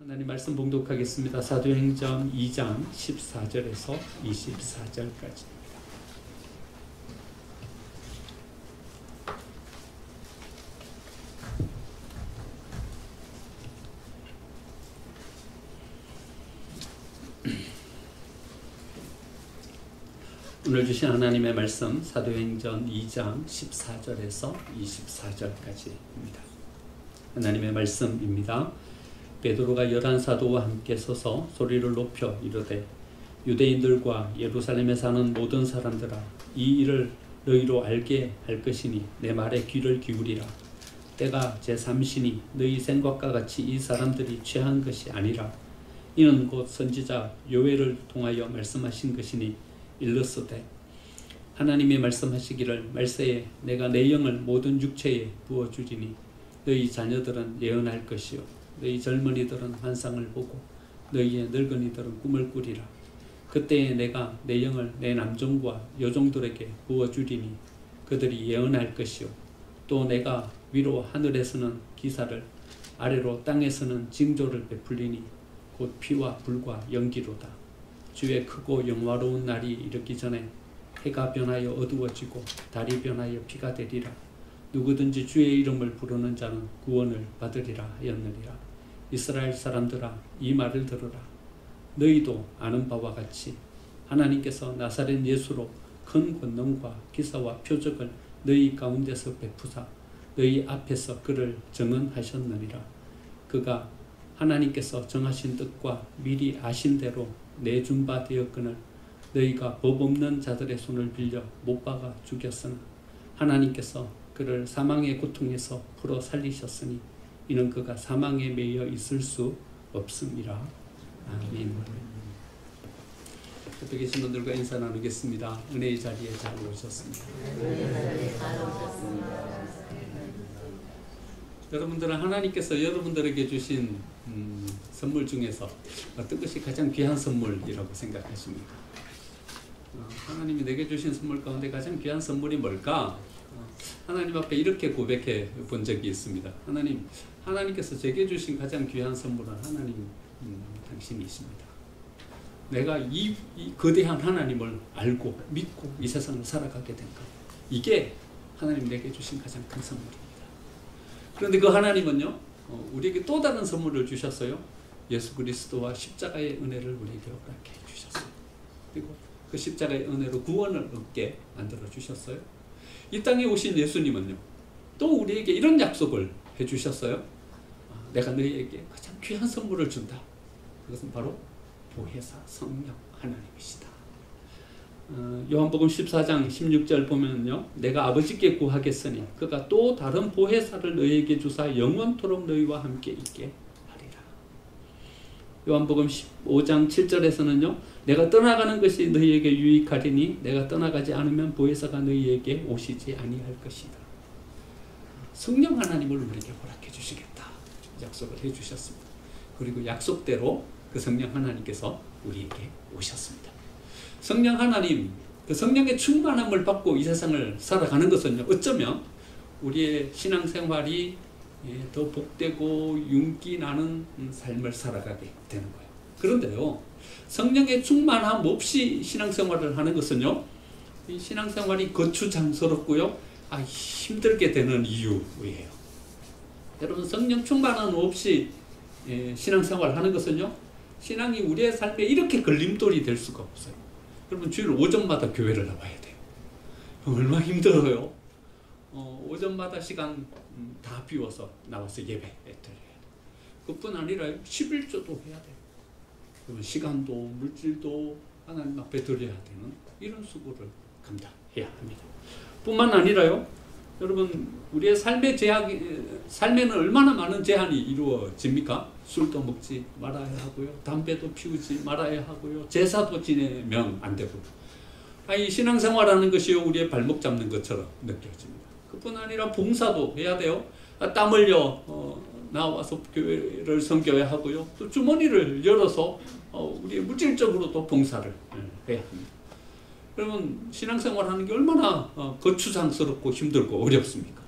하나님 말씀 봉독하겠습니다. 사도행전 2장 14절에서 24절까지입니다. 오늘 주신 하나님의 말씀 사도행전 2장 14절에서 24절까지입니다. 하나님의 말씀입니다. 베드로가 11사도와 함께 서서 소리를 높여 이르되 유대인들과 예루살렘에 사는 모든 사람들아, 이 일을 너희로 알게 할 것이니 내 말에 귀를 기울이라. 때가 제3시니 너희 생각과 같이 이 사람들이 취한 것이 아니라 이는 곧 선지자 요엘을 통하여 말씀하신 것이니 일렀으되 하나님이 말씀하시기를 말세에 내가 내 영을 모든 육체에 부어주리니 너희 자녀들은 예언할 것이요 너희 젊은이들은 환상을 보고 너희의 늙은이들은 꿈을 꾸리라. 그때에 내가 내 영을 내 남종과 여종들에게 부어주리니 그들이 예언할 것이요 또 내가 위로 하늘에서는 기사를 아래로 땅에서는 징조를 베풀리니 곧 피와 불과 연기로다. 주의 크고 영화로운 날이 이르기 전에 해가 변하여 어두워지고 달이 변하여 피가 되리라. 누구든지 주의 이름을 부르는 자는 구원을 받으리라 하였느니라. 이스라엘 사람들아, 이 말을 들으라. 너희도 아는 바와 같이 하나님께서 나사렛 예수로 큰 권능과 기사와 표적을 너희 가운데서 베푸사 너희 앞에서 그를 증언하셨느니라. 그가 하나님께서 정하신 뜻과 미리 아신 대로 내준 바 되었거늘 너희가 법 없는 자들의 손을 빌려 못 박아 죽였으나 하나님께서 그를 사망의 고통에서 풀어 살리셨으니 이는 그가 사망에 매여 있을 수 없음이라. 아멘. 옆에 계신 분들과 인사 나누겠습니다. 은혜의 자리에 잘 오셨습니다. 여러분들은 하나님께서 여러분들에게 주신 선물 중에서 어떤 것이 가장 귀한 선물이라고 생각하십니까? 하나님이 내게 주신 선물 가운데 가장 귀한 선물이 뭘까? 하나님 앞에 이렇게 고백해 본 적이 있습니다. 하나님께서 제게 주신 가장 귀한 선물은 하나님 당신이십니다. 내가 이 거대한 하나님을 알고 믿고 이 세상을 살아가게 된 것, 이게 하나님 내게 주신 가장 큰 선물입니다. 그런데 그 하나님은요, 우리에게 또 다른 선물을 주셨어요. 예수 그리스도와 십자가의 은혜를 우리에게 허락해 주셨어요. 그리고 그 십자가의 은혜로 구원을 얻게 만들어 주셨어요. 이 땅에 오신 예수님은요, 또 우리에게 이런 약속을 해주셨어요. 내가 너희에게 가장 귀한 선물을 준다. 그것은 바로 보혜사 성령 하나님이시다. 요한복음 14장 16절 보면요, 내가 아버지께 구하겠으니 그가 또 다른 보혜사를 너희에게 주사 영원토록 너희와 함께 있게 하리라. 요한복음 15장 7절에서는요, 내가 떠나가는 것이 너희에게 유익하리니 내가 떠나가지 않으면 보혜사가 너희에게 오시지 아니할 것이다. 성령 하나님을 우리에게 허락해 주시겠다 약속을 해 주셨습니다. 그리고 약속대로 그 성령 하나님께서 우리에게 오셨습니다. 성령 하나님, 그 성령의 충만함을 받고 이 세상을 살아가는 것은요, 어쩌면 우리의 신앙생활이 더 복되고 윤기 나는 삶을 살아가게 되는 거예요. 그런데요, 성령의 충만함 없이 신앙생활을 하는 것은요, 이 신앙생활이 거추장스럽고요, 힘들게 되는 이유예요. 여러분, 성령 충만함 없이 신앙생활을 하는 것은요, 신앙이 우리의 삶에 이렇게 걸림돌이 될 수가 없어요. 여러분, 주일 오전마다 교회를 나와야 돼요. 얼마나 힘들어요. 오전마다 시간 다 비워서 나와서 예배 드려야 돼요. 그뿐 아니라 11조도 해야 돼요. 그러면 시간도 물질도 하나님 앞에 드려야 되는 이런 수고를 감당해야 합니다. 뿐만 아니라요, 여러분, 우리의 삶에는 얼마나 많은 제한이 이루어집니까? 술도 먹지 말아야 하고요, 담배도 피우지 말아야 하고요, 제사도 지내면 안 되고, 이 신앙생활하는 것이요, 우리의 발목 잡는 것처럼 느껴집니다. 그뿐 아니라 봉사도 해야 돼요. 땀 흘려 나와서 교회를 섬겨야 하고요, 또 주머니를 열어서 우리의 물질적으로도 봉사를 해야 합니다. 그러면 신앙생활하는 게 얼마나 거추장스럽고 힘들고 어렵습니까?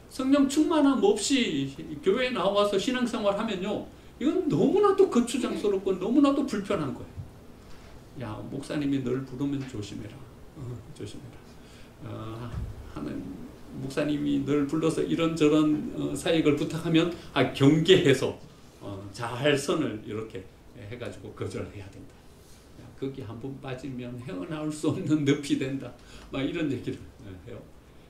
성령 충만함 없이 교회에 나와서 신앙생활하면요, 이건 너무나도 거추장스럽고 너무나도 불편한 거예요. 야, 목사님이 널 부르면 조심해라. 조심해라. 하는 목사님이 널 불러서 이런저런 사역을 부탁하면 경계해서 잘 선을 이렇게 해가지고 거절해야 된다. 거기 한번 빠지면 헤어나올 수 없는 늪이 된다. 막 이런 얘기를 해요.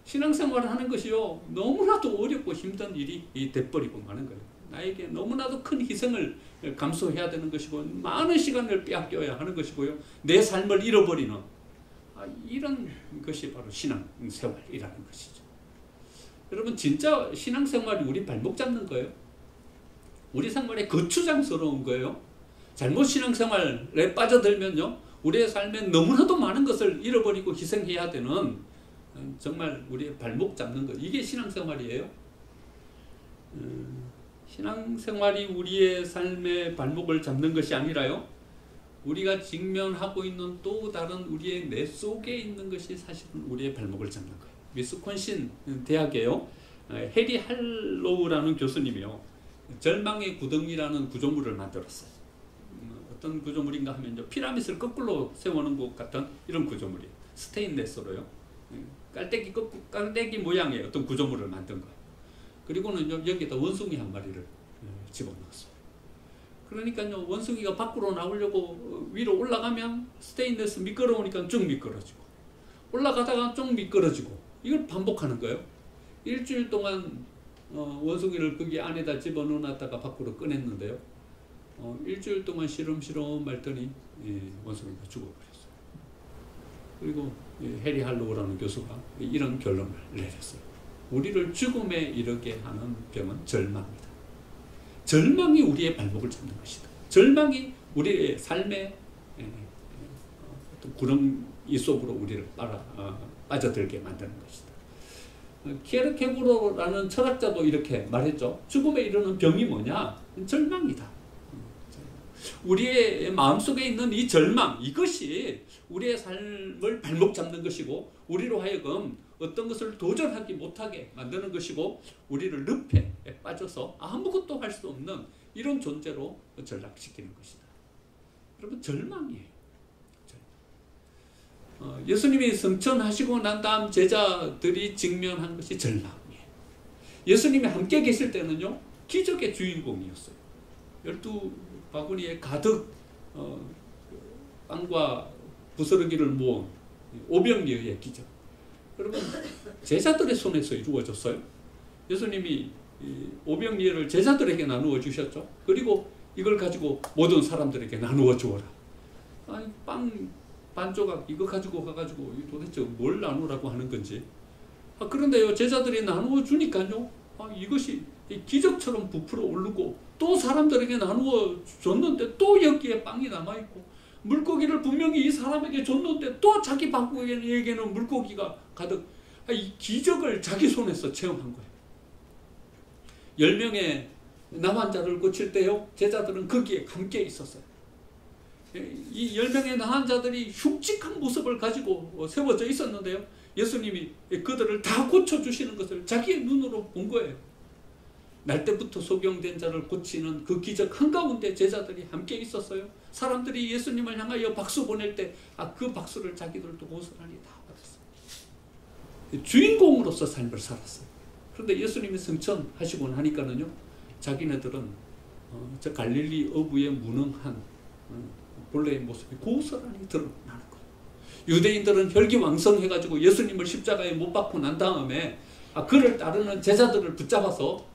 신앙생활을 하는 것이요, 너무나도 어렵고 힘든 일이 돼버리고 마는 거예요. 나에게 너무나도 큰 희생을 감수해야 되는 것이고, 많은 시간을 빼앗겨야 하는 것이고요, 내 삶을 잃어버리는 이런 것이 바로 신앙생활이라는 것이죠. 여러분, 진짜 신앙생활이 우리 발목 잡는 거예요. 우리 생활에 거추장스러운 거예요. 잘못 신앙생활에 빠져들면요, 우리의 삶에 너무나도 많은 것을 잃어버리고 희생해야 되는, 정말 우리의 발목 잡는 것, 이게 신앙생활이에요. 신앙생활이 우리의 삶의 발목을 잡는 것이 아니라요, 우리가 직면하고 있는 또 다른 우리의 내 속에 있는 것이 사실은 우리의 발목을 잡는 거예요. 위스콘신 대학에요, 해리 할로우라는 교수님이요, 절망의 구덩이라는 구조물을 만들었어요. 어떤 구조물인가 하면요, 피라밋을 거꾸로 세우는 것 같은 이런 구조물이에요. 스테인레스로요, 깔때기 모양의 어떤 구조물을 만든 거예요. 그리고는 여기에다 원숭이 한 마리를 집어넣었어요. 그러니까요, 원숭이가 밖으로 나오려고 위로 올라가면 스테인레스 미끄러우니까 쭉 미끄러지고, 올라가다가 쭉 미끄러지고, 이걸 반복하는 거예요. 일주일 동안 원숭이를 거기 안에다 집어넣어놨다가 밖으로 꺼냈는데요, 일주일 동안 시름시름 말더니 원숭이가 죽어버렸어요. 그리고 해리 할로우라는 교수가 이런 결론을 내렸어요. 우리를 죽음에 이르게 하는 병은 절망이다. 절망이 우리의 발목을 잡는 것이다. 절망이 우리의 삶의 어떤 구렁이 속으로 우리를 빠져들게 만드는 것이다. 키에르케고르라는 철학자도 이렇게 말했죠. 죽음에 이르는 병이 뭐냐? 절망이다. 우리의 마음속에 있는 이 절망, 이것이 우리의 삶을 발목 잡는 것이고, 우리로 하여금 어떤 것을 도전하지 못하게 만드는 것이고, 우리를 늪에 빠져서 아무것도 할 수 없는 이런 존재로 전락시키는 것이다. 여러분, 절망이에요. 예수님이 승천하시고 난 다음 제자들이 직면한 것이 절망이에요. 예수님이 함께 계실 때는요, 기적의 주인공이었어요. 12바구니에 가득 빵과 부스러기를 모은 오병이어의 기적. 여러분, 제자들의 손에서 이루어졌어요. 예수님이 오병이어를 제자들에게 나누어 주셨죠. 그리고 이걸 가지고 모든 사람들에게 나누어 주어라. 아니, 빵 반 조각 이거 가지고 가가지고 도대체 뭘 나누라고 하는 건지. 그런데요, 제자들이 나누어 주니까요, 이것이 기적처럼 부풀어 오르고, 또 사람들에게 나누어 줬는데 또 여기에 빵이 남아있고, 물고기를 분명히 이 사람에게 줬는데 또 자기 바구니에게는 물고기가 가득. 이 기적을 자기 손에서 체험한 거예요. 10명의 남 환자를 고칠 때요, 제자들은 거기에 함께 있었어요. 이 10명의 남 환자들이 흉측한 모습을 가지고 세워져 있었는데요, 예수님이 그들을 다 고쳐주시는 것을 자기의 눈으로 본 거예요. 날 때부터 소경된 자를 고치는 그 기적 한가운데 제자들이 함께 있었어요. 사람들이 예수님을 향하여 박수 보낼 때 그 박수를 자기들도 고스란히 다 받았어요. 주인공으로서 삶을 살았어요. 그런데 예수님이 승천하시고 나니까는요, 자기네들은 저 갈릴리 어부의 무능한 본래의 모습이 고스란히 드러나는 거예요. 유대인들은 혈기왕성해가지고 예수님을 십자가에 못 박고 난 다음에 그를 따르는 제자들을 붙잡아서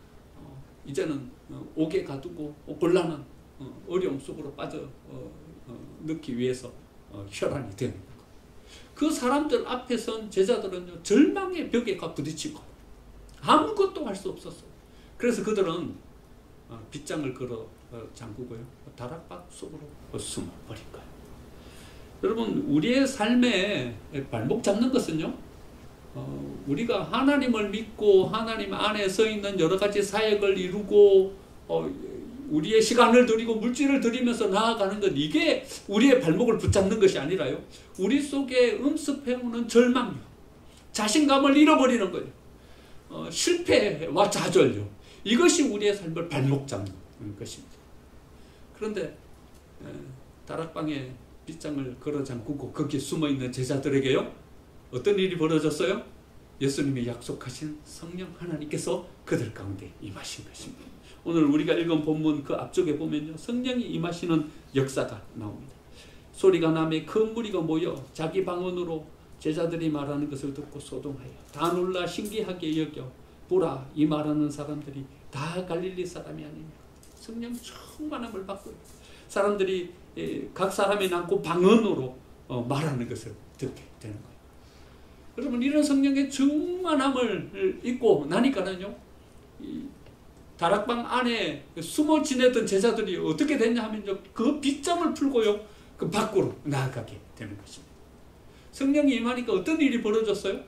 이제는 옥에 가두고 곤란한 어려움 속으로 빠져 넣기 위해서 혈안이 되는 거예요. 그 사람들 앞에 선 제자들은요, 절망의 벽에 부딪히고 아무것도 할 수 없었어요. 그래서 그들은 빗장을 걸어 잠그고요, 다락방 속으로 숨어버린 거예요. 여러분, 우리의 삶에 발목 잡는 것은요, 우리가 하나님을 믿고 하나님 안에 서 있는 여러 가지 사역을 이루고 우리의 시간을 들이고 물질을 들이면서 나아가는 것, 이게 우리의 발목을 붙잡는 것이 아니라요, 우리 속에 음습해오는 절망요, 자신감을 잃어버리는 거예요. 실패와 좌절요, 이것이 우리의 삶을 발목 잡는 것입니다. 그런데 다락방에 빗장을 걸어 잠그고 거기에 숨어있는 제자들에게요, 어떤 일이 벌어졌어요? 예수님이 약속하신 성령 하나님께서 그들 가운데 임하신 것입니다. 오늘 우리가 읽은 본문 그 앞쪽에 보면요, 성령이 임하시는 역사가 나옵니다. 소리가 나매 큰 무리가 모여 자기 방언으로 제자들이 말하는 것을 듣고 소동하여 다 놀라 신기하게 여겨 보라, 이 말하는 사람들이 다 갈릴리 사람이 아니냐. 성령 충만함을 받고 사람들이 각 사람이 낳고 방언으로 말하는 것을 듣게 되는 거예요. 여러분, 이런 성령의 충만함을 입고 나니까는요, 다락방 안에 숨어 지내던 제자들이 어떻게 됐냐 하면요, 그 빗장을 풀고요, 그 밖으로 나아가게 되는 것입니다. 성령이 임하니까 어떤 일이 벌어졌어요?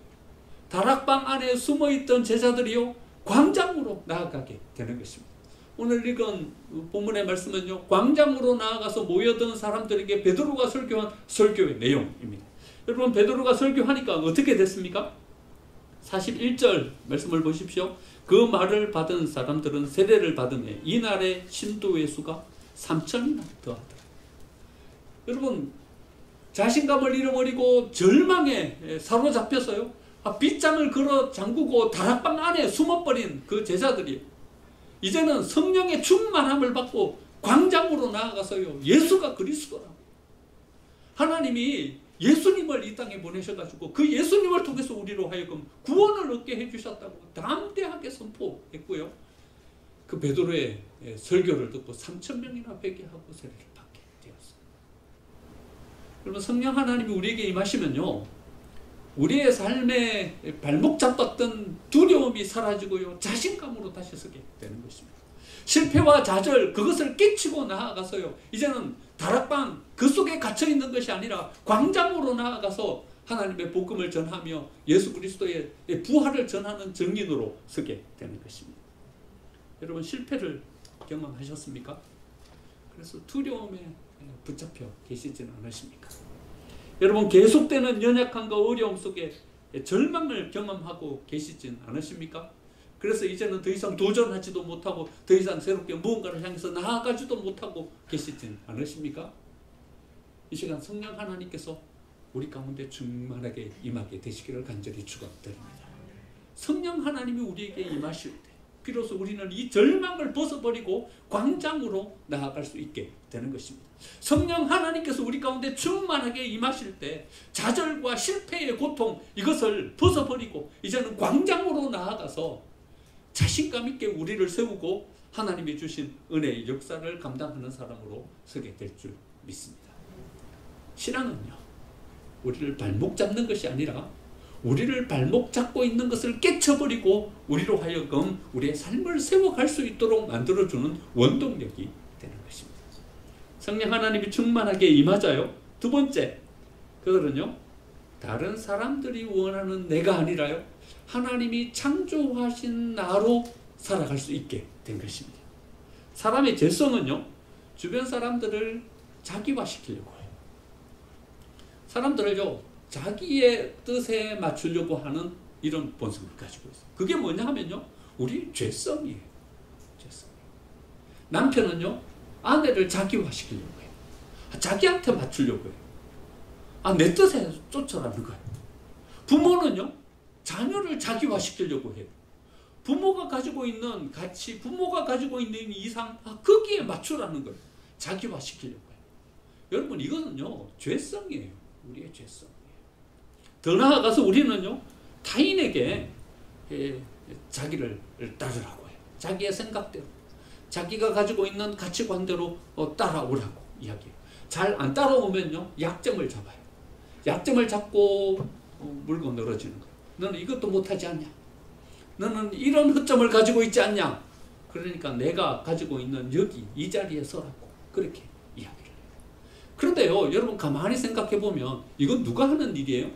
다락방 안에 숨어있던 제자들이요, 광장으로 나아가게 되는 것입니다. 오늘 읽은 본문의 말씀은요, 광장으로 나아가서 모여든 사람들에게 베드로가 설교한 설교의 내용입니다. 여러분, 베드로가 설교하니까 어떻게 됐습니까? 41절 말씀을 보십시오. 그 말을 받은 사람들은 세례를 받음에 이날의 신도의 수가 3,000이나 더하더라. 여러분, 자신감을 잃어버리고 절망에 사로잡혀서요, 빗장을 걸어 잠그고 다락방 안에 숨어버린 그 제자들이 이제는 성령의 충만함을 받고 광장으로 나아가서요, 예수가 그리스도라고, 하나님이 예수님을 이 땅에 보내셔가지고 그 예수님을 통해서 우리로 하여금 구원을 얻게 해주셨다고 담대하게 선포했고요, 그 베드로의 설교를 듣고 3,000명이나 회개하고 세례를 받게 되었어요. 여러분, 성령 하나님이 우리에게 임하시면요, 우리의 삶에 발목 잡았던 두려움이 사라지고요, 자신감으로 다시 서게 되는 것입니다. 실패와 좌절, 그것을 깨치고 나아가서요, 이제는 다락방 그 속에 갇혀있는 것이 아니라 광장으로 나아가서 하나님의 복음을 전하며 예수 그리스도의 부활을 전하는 증인으로 서게 되는 것입니다. 여러분, 실패를 경험하셨습니까? 그래서 두려움에 붙잡혀 계시지는 않으십니까? 여러분, 계속되는 연약함과 어려움 속에 절망을 경험하고 계시진 않으십니까? 그래서 이제는 더 이상 도전하지도 못하고 더 이상 새롭게 무언가를 향해서 나아가지도 못하고 계시진 않으십니까? 이 시간 성령 하나님께서 우리 가운데 충만하게 임하게 되시기를 간절히 축원드립니다. 성령 하나님이 우리에게 임하실 때 비로소 우리는 이 절망을 벗어버리고 광장으로 나아갈 수 있게 되는 것입니다. 성령 하나님께서 우리 가운데 충만하게 임하실 때 좌절과 실패의 고통, 이것을 벗어버리고 이제는 광장으로 나아가서 자신감 있게 우리를 세우고 하나님이 주신 은혜의 역사를 감당하는 사람으로 서게 될 줄 믿습니다. 신앙은요, 우리를 발목 잡는 것이 아니라 우리를 발목 잡고 있는 것을 깨쳐버리고 우리로 하여금 우리의 삶을 세워갈 수 있도록 만들어주는 원동력이 되는 것입니다. 성령 하나님이 충만하게 임하자요. 두 번째, 그들은요, 다른 사람들이 원하는 내가 아니라요, 하나님이 창조하신 나로 살아갈 수 있게 된 것입니다. 사람의 죄성은요, 주변 사람들을 자기화시키려고 해요. 사람들을요, 자기의 뜻에 맞추려고 하는 이런 본성을 가지고 있어요. 그게 뭐냐 하면요, 우리 죄성이에요. 죄성. 남편은요, 아내를 자기화시키려고 해요. 자기한테 맞추려고 해요. 내 뜻에 쫓아가는 거예요. 부모는요, 자녀를 자기화시키려고 해요. 부모가 가지고 있는 가치, 부모가 가지고 있는 이상, 거기에 맞추라는 거예요. 자기화시키려고 해요. 여러분, 이거는요, 죄성이에요. 우리의 죄성이에요. 더 나아가서 우리는요, 타인에게 자기를 따르라고 해요. 자기의 생각대로, 자기가 가지고 있는 가치관대로 따라오라고 이야기해요. 잘 안 따라오면요, 약점을 잡아요. 약점을 잡고 물고 늘어지는 거예요. 너는 이것도 못하지 않냐? 너는 이런 허점을 가지고 있지 않냐? 그러니까 내가 가지고 있는 여기 이 자리에 서라고 그렇게 이야기를 해요. 그런데요, 여러분 가만히 생각해 보면 이건 누가 하는 일이에요?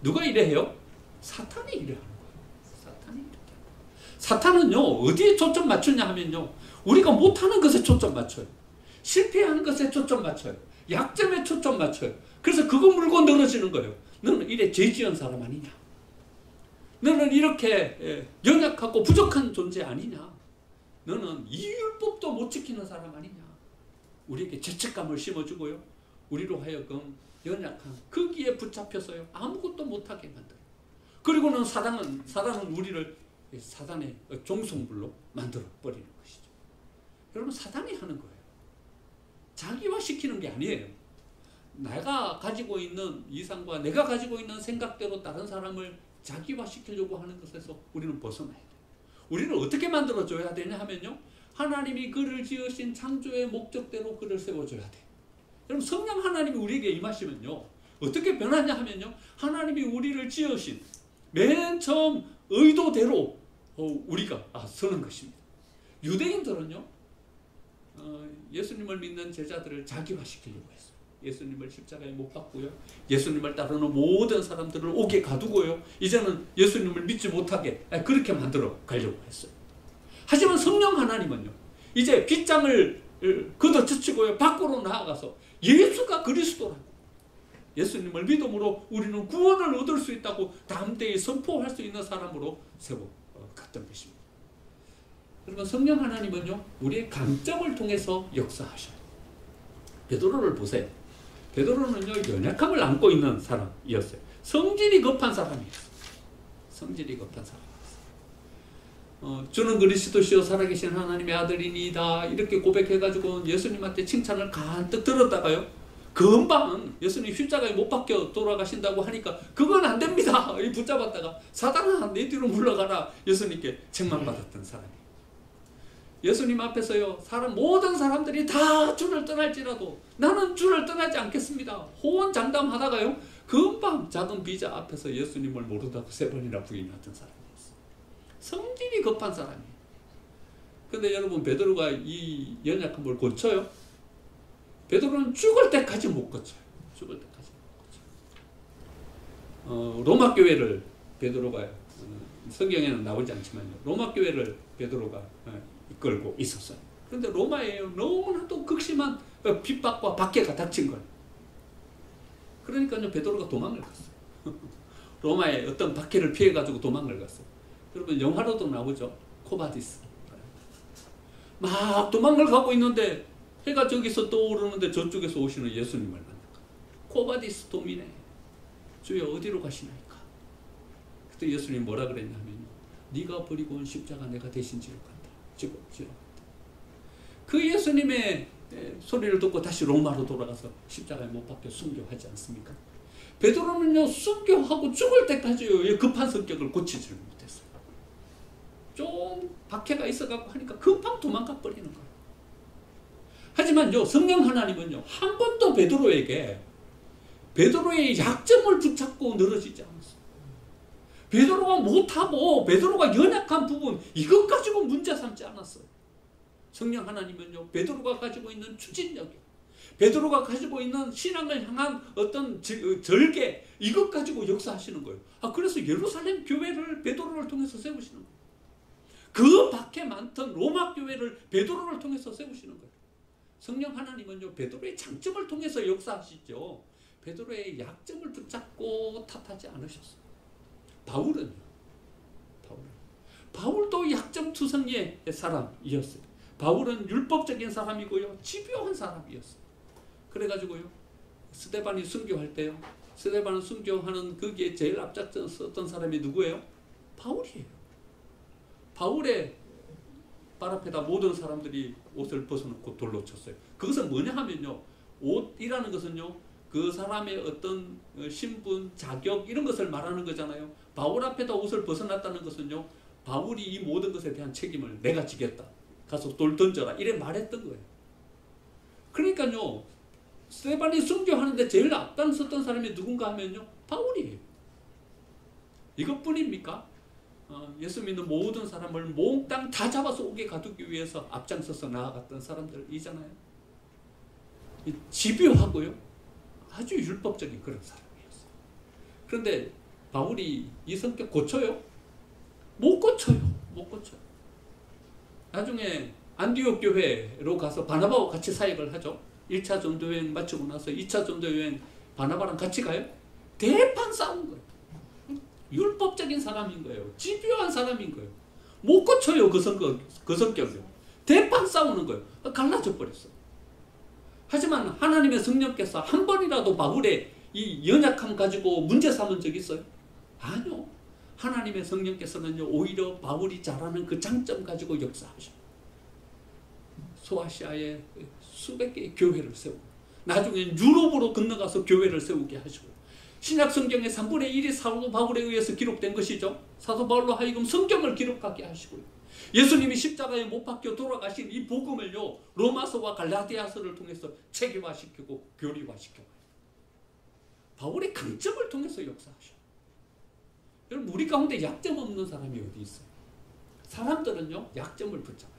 누가 이래 해요? 사탄이 이래 하는 거예요. 사탄이 이렇게 하는 거예요. 사탄은요, 어디에 초점 맞추냐 하면요, 우리가 못하는 것에 초점 맞춰요. 실패하는 것에 초점 맞춰요. 약점에 초점 맞춰요. 그래서 그거 물고 늘어지는 거예요. 너는 이래 죄 지은 사람 아니냐? 너는 이렇게 연약하고 부족한 존재 아니냐? 너는 이 율법도 못 지키는 사람 아니냐? 우리에게 죄책감을 심어주고요. 우리로 하여금 연약한 거기에 붙잡혀서요. 아무것도 못하게 만들어. 그리고는 사단은 우리를 사단의 종속물로 만들어 버리는 것이죠. 여러분, 사단이 하는 거예요. 자기화 시키는 게 아니에요. 내가 가지고 있는 이상과 내가 가지고 있는 생각대로 다른 사람을 자기화 시키려고 하는 것에서 우리는 벗어나야 돼요. 우리를 어떻게 만들어줘야 되냐 하면요. 하나님이 그를 지으신 창조의 목적대로 그를 세워줘야 돼요. 여러분, 성령 하나님이 우리에게 임하시면요. 어떻게 변하냐 하면요. 하나님이 우리를 지으신 맨 처음 의도대로 우리가 서는 것입니다. 유대인들은요. 예수님을 믿는 제자들을 자기화시키려고 했어요. 예수님을 십자가에 못 박고요. 예수님을 따르는 모든 사람들을 옥에 가두고요. 이제는 예수님을 믿지 못하게 그렇게 만들어 가려고 했어요. 하지만 성령 하나님은요. 이제 빗장을 걷어젖히고요. 밖으로 나아가서 예수가 그리스도라고, 예수님을 믿음으로 우리는 구원을 얻을 수 있다고 담대히 선포할 수 있는 사람으로 세워갔던 것입니다. 그러면 성령 하나님은요. 우리의 강점을 통해서 역사하셔요. 베드로를 보세요. 베드로는요. 연약함을 안고 있는 사람이었어요. 성질이 급한 사람이었어요. 성질이 급한 사람이었어요. 주는 그리스도시요 살아계신 하나님의 아들이니이다 이렇게 고백해가지고 예수님한테 칭찬을 간뜩 들었다가요. 금방 예수님 십자가에 못 박혀 돌아가신다고 하니까 그건 안 됩니다. 붙잡았다가 사단아 내 뒤로 물러가라 예수님께 책망받았던 사람이에요. 예수님 앞에서요. 모든 사람들이 다 주를 떠날지라도 나는 주를 떠나지 않겠습니다. 호언장담하다가요. 금방 작은 비자 앞에서 예수님을 모르다고 3번이나 부인하던 사람이었어요. 성질이 급한 사람이에요. 그런데 여러분, 베드로가 이 연약함을 고쳐요? 베드로는 죽을 때까지 못 고쳐요. 죽을 때까지 못 고쳐요. 로마 교회를 베드로가 성경에는 나오지 않지만요. 로마 교회를 베드로가 이끌고 있었어요. 그런데 로마에 너무나도 극심한 핍박과 박해가 닥친 거예요. 그러니까요. 베드로가 도망을 갔어요. 로마의 어떤 박해를 피해가지고 도망을 갔어요. 여러분, 영화로도 나오죠. 코바디스. 막 도망을 가고 있는데 해가 저기서 떠오르는데 저쪽에서 오시는 예수님을 만난 거예요. 코바디스 도미네. 주여 어디로 가시나이까. 그때 예수님 뭐라 그랬냐면요. 네가 버리고 온 십자가 내가 대신 지러 간다. 지러 간다. 그 예수님의 소리를 듣고 다시 로마로 돌아가서 십자가에 못 박혀 순교하지 않습니까? 베드로는요. 순교하고 죽을 때까지요. 급한 성격을 고치지를 못했어요. 좀 박해가 있어갖고 하니까 금방 도망가 버리는 거예요. 하지만요. 성령 하나님은요. 한 번도 베드로의 약점을 붙잡고 늘어지지 않았어요. 베드로가 못하고 베드로가 연약한 부분 이것 가지고 문제 삼지 않았어요. 성령 하나님은요. 베드로가 가지고 있는 추진력이요. 베드로가 가지고 있는 신앙을 향한 어떤 절개 이것 가지고 역사하시는 거예요. 그래서 예루살렘 교회를 베드로를 통해서 세우시는 거예요. 그 밖에 많던 로마 교회를 베드로를 통해서 세우시는 거예요. 성령 하나님은요. 베드로의 장점을 통해서 역사하시죠. 베드로의 약점을 붙잡고 탓하지 않으셨어요. 바울도 약점투성이의 사람이었어요. 바울은 율법적인 사람이고요. 집요한 사람이었어요. 그래가지고요. 스데반이 순교할 때요. 스데반을 순교하는 거기에 제일 앞장섰던 사람이 누구예요? 바울이에요. 바울의 발 앞에다 모든 사람들이 옷을 벗어놓고 돌로 쳤어요. 그것은 뭐냐 하면요. 옷이라는 것은요. 그 사람의 어떤 신분, 자격 이런 것을 말하는 거잖아요. 바울 앞에다 옷을 벗어났다는 것은요. 바울이 이 모든 것에 대한 책임을 내가 지겠다. 가서 돌 던져라. 이래 말했던 거예요. 그러니까요. 스데반이 순교하는데 제일 앞장섰던 사람이 누군가 하면요. 바울이에요. 이것뿐입니까? 예수 믿는 모든 사람을 몽땅 다 잡아서 옥에 가두기 위해서 앞장서서 나아갔던 사람들이잖아요. 집요하고요. 아주 율법적인 그런 사람이었어요. 그런데 바울이 이 성격 고쳐요? 못 고쳐요. 못 고쳐요. 나중에 안디옥 교회로 가서 바나바와 같이 사역을 하죠. 1차 전도여행 마치고 나서 2차 전도여행 바나바랑 같이 가요. 대판 싸운 거예요. 율법적인 사람인 거예요. 집요한 사람인 거예요. 못 고쳐요. 그 성격을요. 대판 싸우는 거예요. 갈라져 버렸어요. 하지만 하나님의 성령께서 한 번이라도 바울의 이 연약함 가지고 문제 삼은 적 있어요? 아니요. 하나님의 성령께서는요, 오히려 바울이 잘하는 그 장점 가지고 역사하셔. 소아시아에 수백 개의 교회를 세우고, 나중에 유럽으로 건너가서 교회를 세우게 하시고, 신약 성경의 3분의 1이 사도 바울에 의해서 기록된 것이죠. 사도 바울로 하여금 성경을 기록하게 하시고요. 예수님이 십자가에 못 박혀 돌아가신 이 복음을요, 로마서와 갈라디아서를 통해서 체계화시키고 교리화시켜요. 바울의 강점을 통해서 역사하셔. 여러분, 우리 가운데 약점 없는 사람이 어디 있어요? 사람들은요, 약점을 붙잡아요.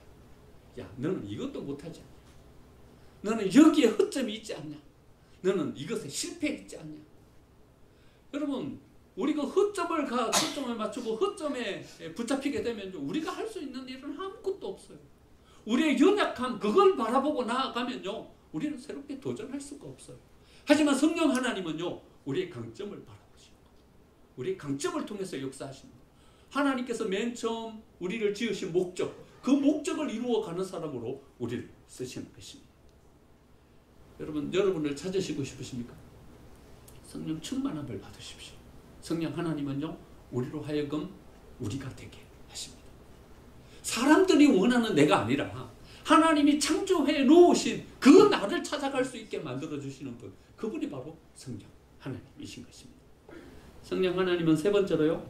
야, 너는 이것도 못하지 않냐? 너는 여기에 허점이 있지 않냐? 너는 이것에 실패했지 않냐? 여러분, 우리가 허점을 맞추고 허점에 붙잡히게 되면 우리가 할 수 있는 일은 아무것도 없어요. 우리의 연약함, 그걸 바라보고 나아가면요, 우리는 새롭게 도전할 수가 없어요. 하지만 성령 하나님은요, 우리의 강점을 바라보시고, 우리의 강점을 통해서 역사하십니다. 하나님께서 맨 처음 우리를 지으신 목적, 그 목적을 이루어가는 사람으로 우리를 쓰시는 것입니다. 여러분, 여러분을 찾으시고 싶으십니까? 성령 충만함을 받으십시오. 성령 하나님은요, 우리로 하여금 우리가 되게 하십니다. 사람들이 원하는 내가 아니라 하나님이 창조해 놓으신 그 나를 찾아갈 수 있게 만들어주시는 분, 그분이 바로 성령 하나님이신 것입니다. 성령 하나님은 세 번째로요,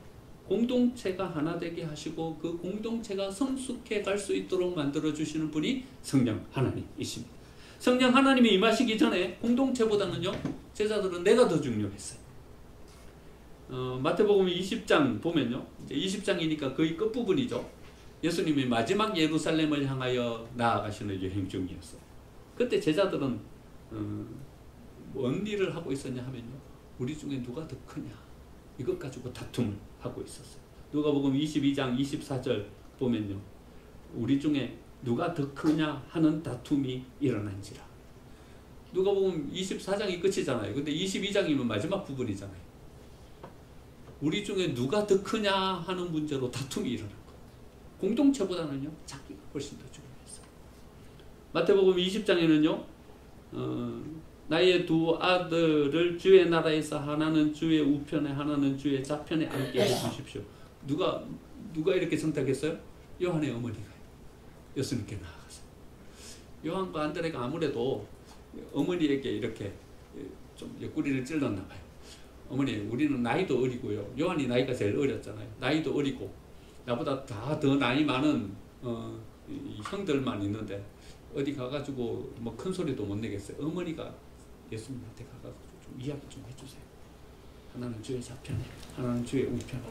공동체가 하나 되게 하시고 그 공동체가 성숙해 갈 수 있도록 만들어주시는 분이 성령 하나님이십니다. 성령 하나님이 임하시기 전에 공동체보다는요, 제자들은 내가 더 중요했어요. 마태복음 20장 보면요, 이제 20장이니까 거의 끝부분이죠. 예수님이 마지막 예루살렘을 향하여 나아가시는 여행 중이었어요. 그때 제자들은 뭔 일을 하고 있었냐 하면요, 우리 중에 누가 더 크냐, 이것 가지고 다툼을 하고 있었어요. 누가복음 22장 24절 보면요, 우리 중에 누가 더 크냐 하는 다툼이 일어난지라. 누가복음 24장이 끝이잖아요. 근데 22장이면 마지막 부분이잖아요. 우리 중에 누가 더 크냐 하는 문제로 다툼이 일어난 거예요. 공동체보다는요, 자기가 훨씬 더 중요했어요. 마태복음 20장에는요, 나의 두 아들을 주의 나라에서 하나는 주의 우편에 하나는 주의 좌편에 앉게 해주십시오. 누가 이렇게 선택했어요? 요한의 어머니가 예수님께 나아가서. 요한과 안드레가 아무래도 어머니에게 이렇게 좀 옆구리를 찔렀나 봐요. 어머니, 우리는 나이도 어리고요, 요한이 나이가 제일 어렸잖아요. 나이도 어리고 나보다 다 더 나이 많은 형들만 있는데 어디 가가지고 뭐 큰 소리도 못 내겠어요. 어머니가 예수님한테 가가지고 좀 이야기 좀 해주세요. 하나는 주의 좌편에 하나는 주의 우편에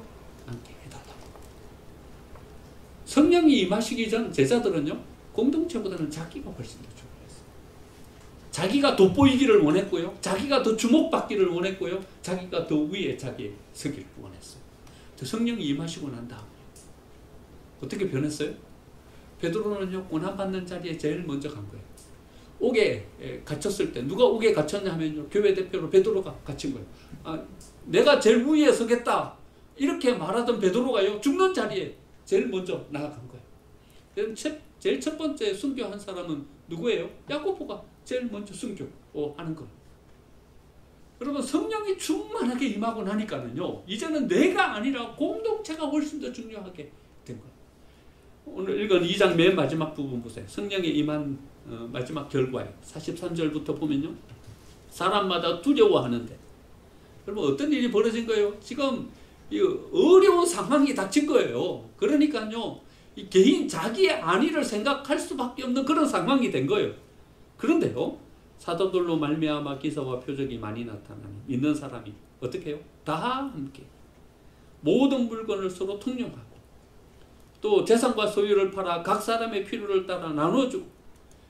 앉게 해달라고. 성령이 임하시기 전 제자들은요, 공동체보다는 자기가 훨씬 더 중요했어요. 자기가 돋보이기를 원했고요, 자기가 더 주목받기를 원했고요, 자기가 더 위에 자기 서기를 원했어요. 성령이 임하시고 난 다음에 어떻게 변했어요? 베드로는요, 고난받는 자리에 제일 먼저 간 거예요. 옥에 갇혔을 때 누가 옥에 갇혔냐 하면요, 교회 대표로 베드로가 갇힌 거예요. 내가 제일 위에 서겠다 이렇게 말하던 베드로가요, 죽는 자리에 제일 먼저 나아간 거예요. 제일 첫 번째 순교한 사람은 누구예요? 야고보가 제일 먼저 순교하는 거예요. 여러분, 성령이 충만하게 임하고 나니까는요, 이제는 내가 아니라 공동체가 훨씬 더 중요하게 된 거예요. 오늘 읽은 2장 맨 마지막 부분 보세요. 성령이 임한 마지막 결과에 43절부터 보면요, 사람마다 두려워하는데, 여러분 어떤 일이 벌어진 거예요? 지금 이 어려운 상황이 닥친 거예요. 그러니까요, 이 개인 자기의 안위를 생각할 수밖에 없는 그런 상황이 된 거예요. 그런데요, 사도들로 말미암아 기사와 표적이 많이 나타나니 믿는 사람이 어떻게 해요? 다 함께 모든 물건을 서로 통용하고 또 재산과 소유를 팔아 각 사람의 필요를 따라 나눠주고,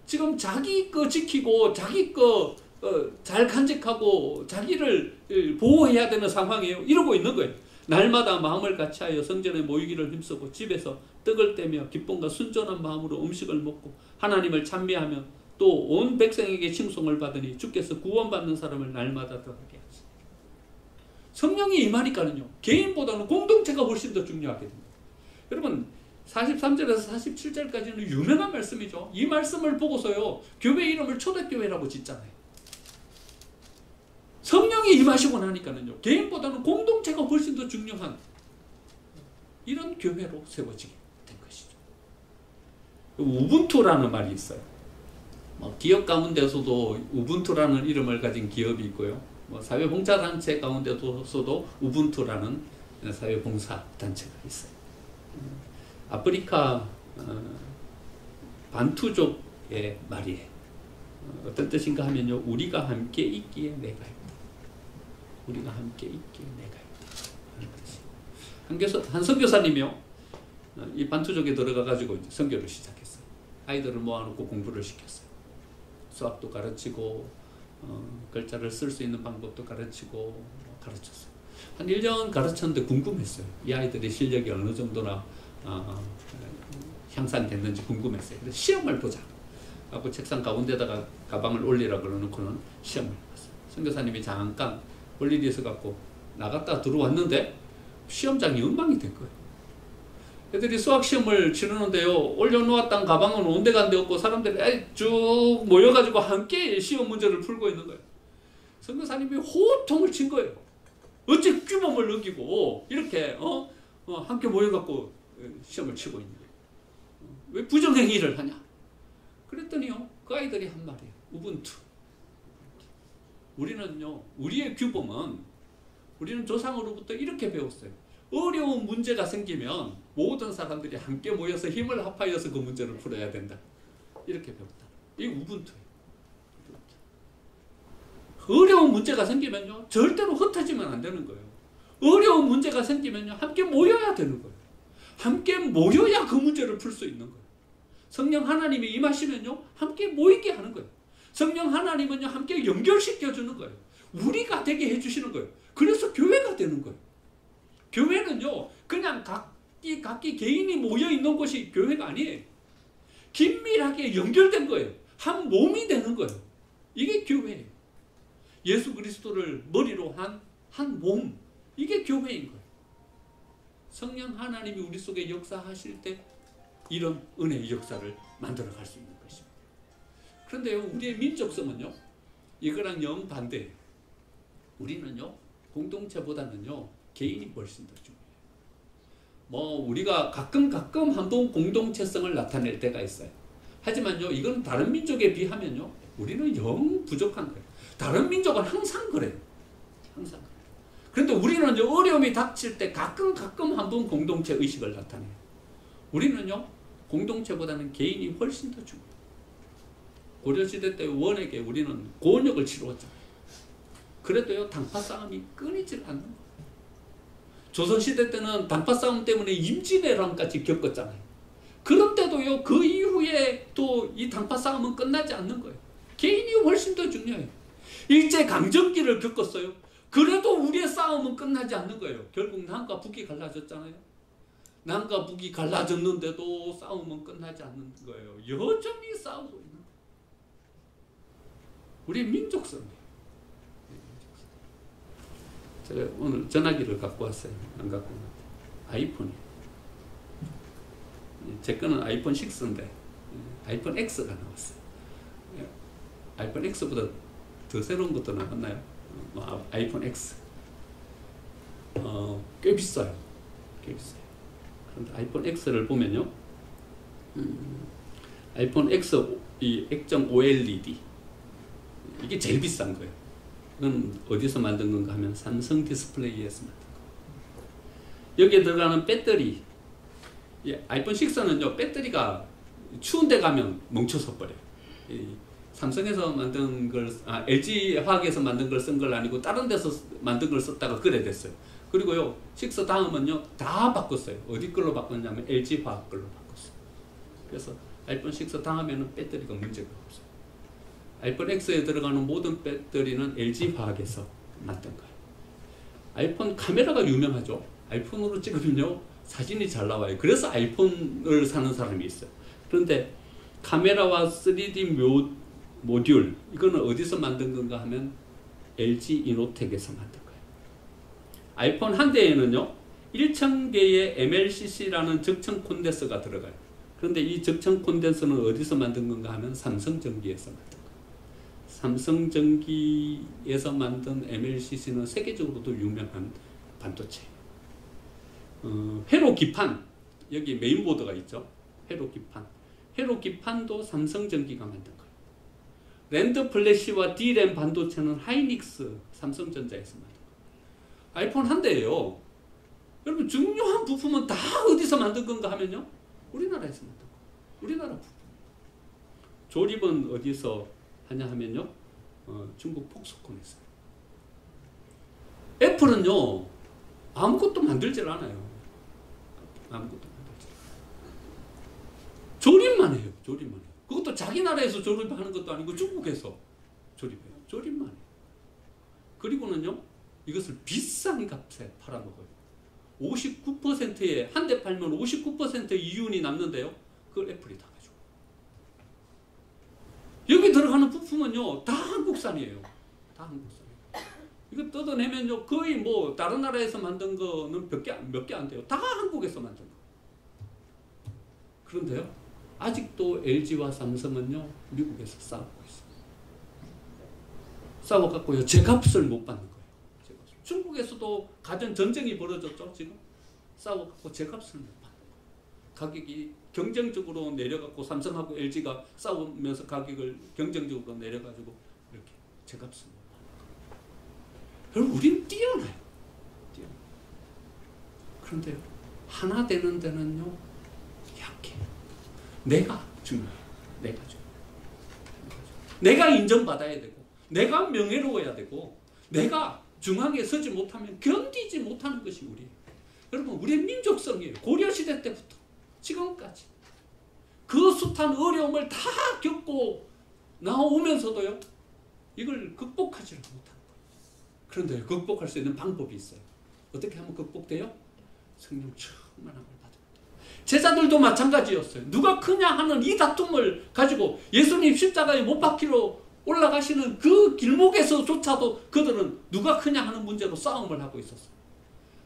지금 자기 거 지키고 자기 거 잘 간직하고 자기를 보호해야 되는 상황이에요. 이러고 있는 거예요. 날마다 마음을 같이하여 성전에 모이기를 힘쓰고 집에서 떡을 떼며 기쁨과 순전한 마음으로 음식을 먹고 하나님을 찬미하며 또 온 백성에게 칭송을 받으니 주께서 구원받는 사람을 날마다 더하게 하시니. 성령이 임하니까는요, 개인보다는 공동체가 훨씬 더 중요하게 됩니다. 여러분, 43절에서 47절까지는 유명한 말씀이죠. 이 말씀을 보고서요, 교회 이름을 초대교회라고 짓잖아요. 성령이 임하시고 나니까는요, 개인보다는 공동체가 훨씬 더 중요한 이런 교회로 세워지게 된 것이죠. 우분투라는 말이 있어요. 기업 가운데서도 우분투라는 이름을 가진 기업이 있고요. 사회봉사단체 가운데서도 우분투라는 사회봉사단체가 있어요. 아프리카 반투족의 말이에요. 어떤 뜻인가 하면요, 우리가 함께 있기에 내가 있다. 우리가 함께 있기에 내가 있다. 한 선교사님이요, 이 반투족에 들어가가지고 선교를 시작했어요. 아이들을 모아놓고 공부를 시켰어요. 수학도 가르치고, 글자를 쓸 수 있는 방법도 가르치고, 가르쳤어요. 한 1년 가르쳤는데 궁금했어요. 이 아이들의 실력이 어느 정도나 향상됐는지 궁금했어요. 그래서 시험을 보자 하고 책상 가운데다가 가방을 올리라 그러놓고는 시험을 봤어요. 선교사님이 잠깐 볼 일이 있어갖고 나갔다 들어왔는데 시험장이 엉망이 된 거예요. 애들이 수학 시험을 치르는데요, 올려놓았던 가방은 온데간데 없고 사람들이 쭉 모여가지고 함께 시험 문제를 풀고 있는 거예요. 선교사님이 호통을 친 거예요. 어째 규범을 어기고 이렇게 함께 모여갖고 시험을 치고 있는 거예요. 왜 부정행위를 하냐? 그랬더니요, 그 아이들이 한 말이에요. 우분투. 우리는요, 우리의 규범은, 우리는 조상으로부터 이렇게 배웠어요. 어려운 문제가 생기면 모든 사람들이 함께 모여서 힘을 합하여서 그 문제를 풀어야 된다. 이렇게 배웠다. 이게 우분투예요. 어려운 문제가 생기면요, 절대로 흩어지면 안 되는 거예요. 어려운 문제가 생기면요, 함께 모여야 되는 거예요. 함께 모여야 그 문제를 풀 수 있는 거예요. 성령 하나님이 임하시면요, 함께 모이게 하는 거예요. 성령 하나님은요, 함께 연결시켜 주는 거예요. 우리가 되게 해주시는 거예요. 그래서 교회가 되는 거예요. 교회는요, 그냥 각기 개인이 모여 있는 곳이 교회가 아니에요. 긴밀하게 연결된 거예요. 한 몸이 되는 거예요. 이게 교회예요. 예수 그리스도를 머리로 한 몸, 이게 교회인 거예요. 성령 하나님이 우리 속에 역사하실 때 이런 은혜의 역사를 만들어갈 수 있는 것입니다. 그런데요, 우리의 민족성은요, 이거랑 영 반대예요. 우리는요, 공동체보다는요, 개인이 훨씬 더 중요해요. 우리가 가끔 한번 공동체성을 나타낼 때가 있어요. 하지만요, 이건 다른 민족에 비하면요, 우리는 영 부족한 거예요. 다른 민족은 항상 그래요. 항상. 그런데 우리는요, 어려움이 닥칠 때 가끔 한번 공동체 의식을 나타내요. 우리는요, 공동체보다는 개인이 훨씬 더 중요해요. 고려시대 때 원에게 우리는 곤욕을 치루었잖아요. 그래도요, 당파 싸움이 끊이질 않는 거예요. 조선시대 때는 당파 싸움 때문에 임진왜란까지 겪었잖아요. 그런데도요, 그 이후에 또 이 당파 싸움은 끝나지 않는 거예요. 개인이 훨씬 더 중요해요. 일제강점기를 겪었어요. 그래도 우리의 싸움은 끝나지 않는 거예요. 결국 남과 북이 갈라졌잖아요. 남과 북이 갈라졌는데도 싸움은 끝나지 않는 거예요. 여전히 싸우고 있는 거예요. 우리의 민족성이에요. 제가 오늘 전화기를 갖고 왔어요. 안 갖고 왔는데 아이폰이에요. 제 거는 아이폰 6인데 아이폰 X가 나왔어요. 아이폰 X보다 더 새로운 것도 나왔나요? 아이폰 X. 꽤 비싸요. 꽤 비싸요. 그런데 아이폰 X를 보면요, 아이폰 X 이 액정 OLED, 이게 제일 비싼 거예요. 이건 어디서 만든 건가 하면 삼성 디스플레이에서 만든 거예요. 여기에 들어가는 배터리, 아이폰 6는요, 배터리가 추운 데 가면 멈춰서 버려요. 삼성에서 만든 걸, LG 화학에서 만든 걸 쓴 걸 아니고 다른 데서 만든 걸 썼다가 그래 됐어요. 그리고요, 6 다음은요, 다 바꿨어요. 어디 걸로 바꿨냐면 LG 화학 걸로 바꿨어요. 그래서 아이폰 6 다음에는 배터리가 문제가 없어요. 아이폰 X에 들어가는 모든 배터리는 LG 화학에서 만든 거예요. 아이폰 카메라가 유명하죠. 아이폰으로 찍으면요, 사진이 잘 나와요. 그래서 아이폰을 사는 사람이 있어요. 그런데 카메라와 3D 모듈, 이거는 어디서 만든 건가 하면 LG 이노텍에서 만든 거예요. 아이폰 한 대에는요, 1,000개의 MLCC라는 적층 콘덴서가 들어가요. 그런데 이 적층 콘덴서는 어디서 만든 건가 하면 삼성전기에서 만든 거예요. 삼성전기에서 만든 MLCC는 세계적으로도 유명한 반도체예요. 회로 기판, 여기 메인보드가 있죠. 회로 기판. 회로 기판도 삼성전기가 만든 거예요. 랜드 플래시와 D램 반도체는 하이닉스, 삼성전자에서 만든 거예요. 아이폰 한 대예요. 여러분 중요한 부품은 다 어디서 만든 건가 하면요. 우리나라에서 만든 거예요. 우리나라 부품. 조립은 어디서 하냐 하면요. 중국 폭스콘에서. 애플은요. 아무것도 만들질 않아요. 아무것도 만들질 않아요. 조립만 해요. 조립만 해요. 그것도 자기 나라에서 조립하는 것도 아니고 중국에서 조립해요. 조립만 해요. 그리고는요. 이것을 비싼 값에 팔아먹어요. 59%에 한 대 팔면 59%의 이윤이 남는데요. 그걸 애플이 다 가지고. 여기 들어가는 부품은요. 다 한국산이에요. 다 한국산이에요. 이거 뜯어내면요. 거의 뭐 다른 나라에서 만든 거는 몇 개 안 돼요. 다 한국에서 만든 거. 그런데요. 아직도 LG와 삼성은요. 미국에서 싸우고 있어요. 싸워갖고요. 제값을 못 받는 거예요. 제값을. 중국에서도 가전 전쟁이 벌어졌죠. 지금 싸워갖고 제값을 못 받는 거예요. 가격이 경쟁적으로 내려갖고 삼성하고 LG가 싸우면서 가격을 경쟁적으로 내려가지고 이렇게 제값을 못 받는 거예요. 여러분 우린 뛰어나요. 뛰어나요. 그런데 하나 되는 데는요. 약해요. 내가 중요해요. 내가 중요해요. 내가 인정받아야 되고 내가 명예로워야 되고 내가 중앙에 서지 못하면 견디지 못하는 것이 우리예요. 여러분 우리의 민족성이에요. 고려시대 때부터 지금까지 그 숱한 어려움을 다 겪고 나오면서도요. 이걸 극복하지 못하는 거예요. 그런데 극복할 수 있는 방법이 있어요. 어떻게 하면 극복돼요? 성령 충만함을 받으면 돼요. 제자들도 마찬가지였어요. 누가 크냐 하는 이 다툼을 가지고 예수님 십자가에 못 박히러 올라가시는 그 길목에서조차도 그들은 누가 크냐 하는 문제로 싸움을 하고 있었어요.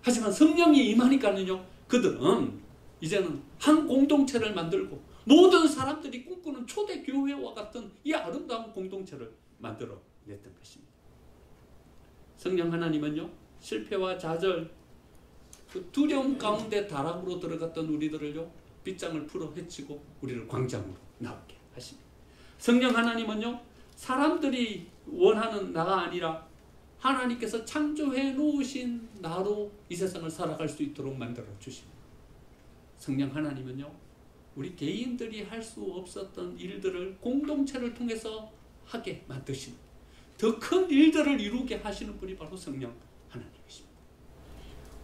하지만 성령이 임하니까는요. 그들은 이제는 한 공동체를 만들고 모든 사람들이 꿈꾸는 초대 교회와 같은 이 아름다운 공동체를 만들어 냈던 것입니다. 성령 하나님은요. 실패와 좌절, 그 두려움 가운데 다락으로 들어갔던 우리들을요. 빗장을 풀어 헤치고 우리를 광장으로 나오게 하십니다. 성령 하나님은요. 사람들이 원하는 나가 아니라 하나님께서 창조해 놓으신 나로 이 세상을 살아갈 수 있도록 만들어 주십니다. 성령 하나님은요. 우리 개인들이 할 수 없었던 일들을 공동체를 통해서 하게 만드십니다. 더 큰 일들을 이루게 하시는 분이 바로 성령 하나님이십니다.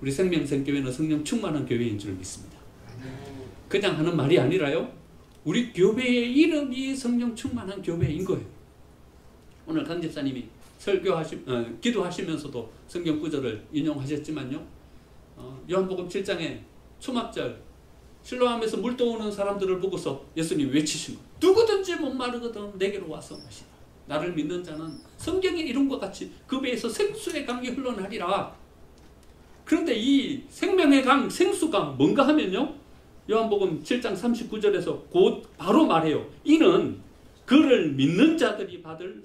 우리 생명샘교회는 성령 충만한 교회인 줄 믿습니다. 그냥 하는 말이 아니라요. 우리 교회의 이름이 성령 충만한 교회인 거예요. 오늘 강 집사님이 기도하시면서도 성경 구절을 인용하셨지만요. 요한복음 7장에 초막절 실로암에서 물 떠오는 사람들을 보고서 예수님 외치신 거. 누구든지 목마르거든 내게로 와서 마시라. 나를 믿는 자는 성경의 이름과 같이 그 배에서 생수의 강이 흘러나리라. 그런데 이 생명의 강, 생수가 뭔가 하면요. 요한복음 7장 39절에서 곧 바로 말해요. 이는 그를 믿는 자들이 받을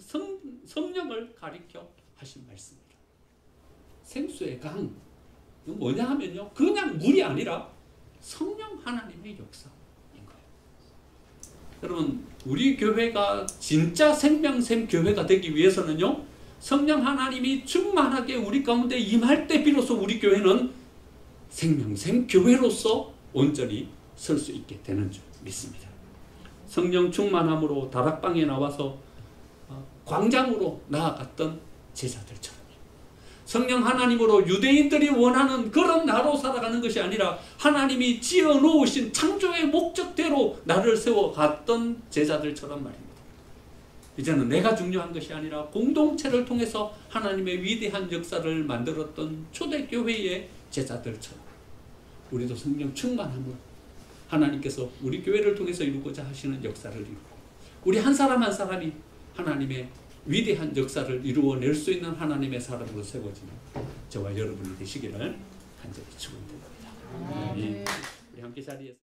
성령을 가리켜 하신 말씀입니다. 생수의 강. 뭐냐 하면요. 그냥 물이 아니라 성령 하나님의 역사인 거예요. 여러분 우리 교회가 진짜 생명샘 교회가 되기 위해서는요. 성령 하나님이 충만하게 우리 가운데 임할 때 비로소 우리 교회는 생명샘 교회로서 온전히 설 수 있게 되는 줄 믿습니다. 성령 충만함으로 다락방에 나와서 광장으로 나아갔던 제자들처럼 성령 하나님으로 유대인들이 원하는 그런 나로 살아가는 것이 아니라 하나님이 지어놓으신 창조의 목적대로 나를 세워갔던 제자들처럼 말입니다. 이제는 내가 중요한 것이 아니라 공동체를 통해서 하나님의 위대한 역사를 만들었던 초대교회의 제자들처럼 우리도 성령 충만함을 하나님께서 우리 교회를 통해서 이루고자 하시는 역사를 이루고 우리 한 사람 한 사람이 하나님의 위대한 역사를 이루어낼 수 있는 하나님의 사람으로 세워지는 저와 여러분이 되시기를 간절히 축원드립니다. 우리 함께 자리에서